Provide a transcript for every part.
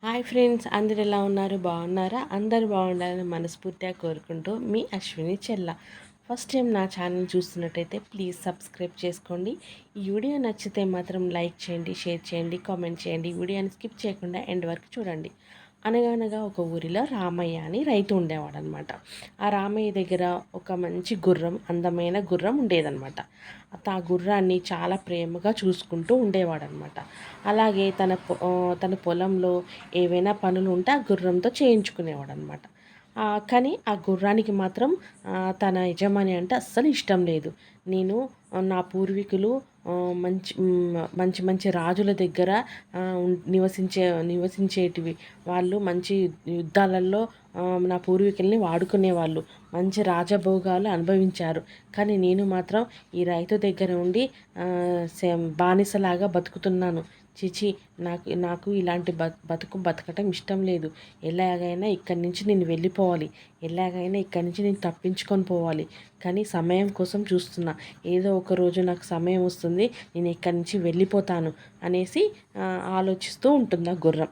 Hi friends, అందరు ఎలా ఉన్నారు? బాగున్నారా? అందరు బాగుండాలని మనస్ఫూర్తిగా కోరుకుంటూ మీ అశ్విని చెల్ల. ఫస్ట్ టైం నా ఛానల్ చూస్తున్నట్టయితే ప్లీజ్ సబ్స్క్రైబ్ చేసుకోండి. ఈ వీడియో నచ్చితే మాత్రం లైక్ చేయండి, షేర్ చేయండి, కామెంట్ చేయండి. వీడియోని స్కిప్ చేయకుండా ఎండ్ వరకు చూడండి. అనగనగా ఒక ఊరిలో రామయ్య అని రైతు ఉండేవాడనమాట. ఆ రామయ్య దగ్గర ఒక మంచి గుర్రం, అందమైన గుర్రం ఉండేదన్నమాట. ఆ గుర్రాన్ని చాలా ప్రేమగా చూసుకుంటూ ఉండేవాడనమాట. అలాగే తన పొలంలో ఏవైనా పనులు ఉంటే ఆ గుర్రంతో చేయించుకునేవాడు అనమాట. కానీ ఆ గుర్రానికి మాత్రం తన యజమాని అంటే అస్సలు ఇష్టం లేదు. నేను నా పూర్వీకులు మంచి మంచి రాజుల దగ్గర నివసించేటివి వాళ్ళు మంచి యుద్ధాలలో నా పూర్వీకుల్ని వాడుకునేవాళ్ళు, మంచి రాజభోగాలు అనుభవించారు. కానీ నేను మాత్రం ఈ రైతు దగ్గర ఉండి బానిసలాగా బతుకుతున్నాను. చిచి, నాకు నాకు ఇలాంటి బతుకు బతకటం ఇష్టం లేదు. ఎలాగైనా ఇక్కడి నుంచి నేను వెళ్ళిపోవాలి, ఎలాగైనా ఇక్కడి నుంచి నేను తప్పించుకొని పోవాలి. కానీ సమయం కోసం చూస్తున్నా. ఏదో ఒక రోజు నాకు సమయం వస్తుంది, నేను ఇక్కడి నుంచి వెళ్ళిపోతాను అనేసి ఆలోచిస్తూ ఉంటుంది ఆ గుర్రం.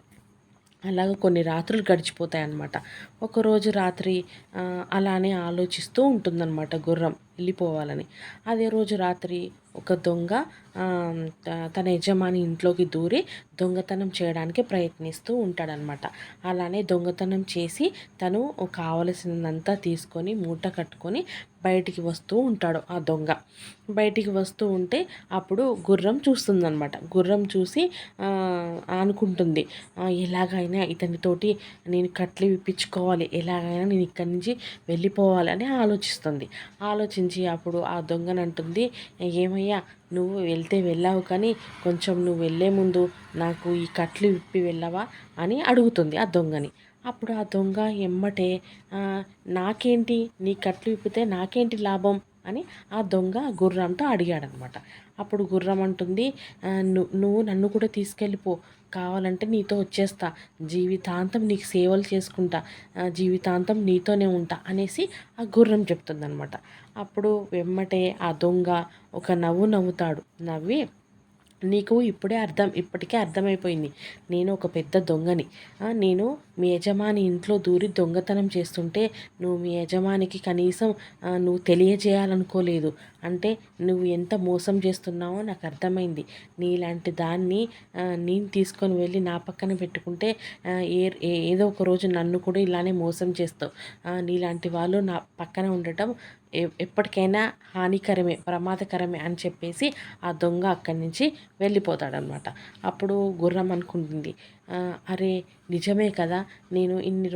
అలాగ కొన్ని రాత్రులు గడిచిపోతాయి అన్నమాట. ఒకరోజు రాత్రి అలానే ఆలోచిస్తూ ఉంటుందన్నమాట గుర్రం వెళ్ళిపోవాలని. అదే రోజు రాత్రి ఒక దొంగ తన యజమాని ఇంట్లోకి దూరి దొంగతనం చేయడానికి ప్రయత్నిస్తూ ఉంటాడనమాట. అలానే దొంగతనం చేసి తను కావలసినంతా తీసుకొని మూట కట్టుకొని బయటికి వస్తూ ఉంటాడు ఆ దొంగ. బయటికి వస్తూ ఉంటే అప్పుడు గుర్రం చూస్తుందన్నమాట. గుర్రం చూసి అనుకుంటుంది, ఎలాగైనా ఇతనితోటి నేను కట్లు విప్పించుకోవాలి, ఎలాగైనా నేను ఇక్కడి నుంచి వెళ్ళిపోవాలని ఆలోచిస్తుంది. ఆలోచించి అప్పుడు ఆ దొంగని అంటుంది, ఏమయ్యా, నువ్వు వెళ్తే వెళ్ళావు, కానీ కొంచెం నువ్వు వెళ్ళే ముందు నాకు ఈ కట్లు విప్పి వెళ్ళవా అని అడుగుతుంది ఆ దొంగని. అప్పుడు ఆ దొంగ ఎమ్మటే, నాకేంటి, నీ కట్లు విప్పితే నాకేంటి లాభం అని ఆ దొంగ గుర్రంతో అడిగాడనమాట. అప్పుడు గుర్రం అంటుంది, నువ్వు నన్ను కూడా తీసుకెళ్ళిపో, కావాలంటే నీతో వచ్చేస్తా, జీవితాంతం నీకు సేవలు చేసుకుంటా, జీవితాంతం నీతోనే ఉంటా అనేసి ఆ గుర్రం చెప్తుందనమాట. అప్పుడు వెమ్మటే ఆ దొంగ ఒక నవ్వు నవ్వుతాడు. నవ్వి, నీకు ఇప్పటికే అర్థమైపోయింది, నేను ఒక పెద్ద దొంగని. నేను మీ యజమాని ఇంట్లో దూరి దొంగతనం చేస్తుంటే నువ్వు మీ యజమానికి కనీసం నువ్వు తెలియజేయాలనుకోలేదు. అంటే నువ్వు ఎంత మోసం చేస్తున్నావో నాకు అర్థమైంది. నీలాంటి దాన్ని నేను తీసుకొని వెళ్ళి నా పక్కన పెట్టుకుంటే ఏదో ఒక రోజు నన్ను కూడా ఇలానే మోసం చేస్తావు. నీలాంటి వాళ్ళు నా పక్కన ఉండటం ఎప్పటికైనా హానికరమే, ప్రమాదకరమే అని చెప్పేసి ఆ దొంగ అక్కడి నుంచి వెళ్ళిపోతాడనమాట. అప్పుడు గుర్రం అనుకుంటుంది, అరే నిజమే కదా, నేను ఇన్ని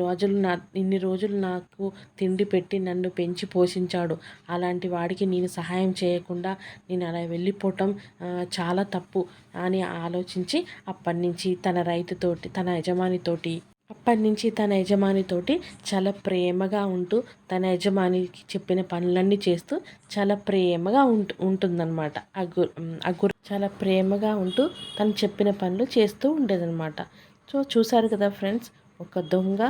రోజులు నాకు తిండి పెట్టి నన్ను పెంచి పోషించాడు, అలాంటి వాడికి నేను సహాయం చేయకుండా నేను అలా వెళ్ళిపోవటం చాలా తప్పు అని ఆలోచించి అప్పటి నుంచి తన యజమానితోటి చాలా ప్రేమగా ఉంటూ, తన యజమానికి చెప్పిన పనులన్నీ చేస్తూ చాలా ప్రేమగా ఉంటుందన్నమాట. చాలా ప్రేమగా ఉంటూ తను చెప్పిన పనులు చేస్తూ ఉండేదన్నమాట. సో చూసారు కదా ఫ్రెండ్స్, ఒక దొంగ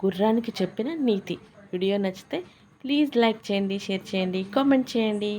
గుర్రానికి చెప్పిన నీతి. వీడియో నచ్చితే ప్లీజ్ లైక్ చేయండి, షేర్ చేయండి, కామెంట్ చేయండి.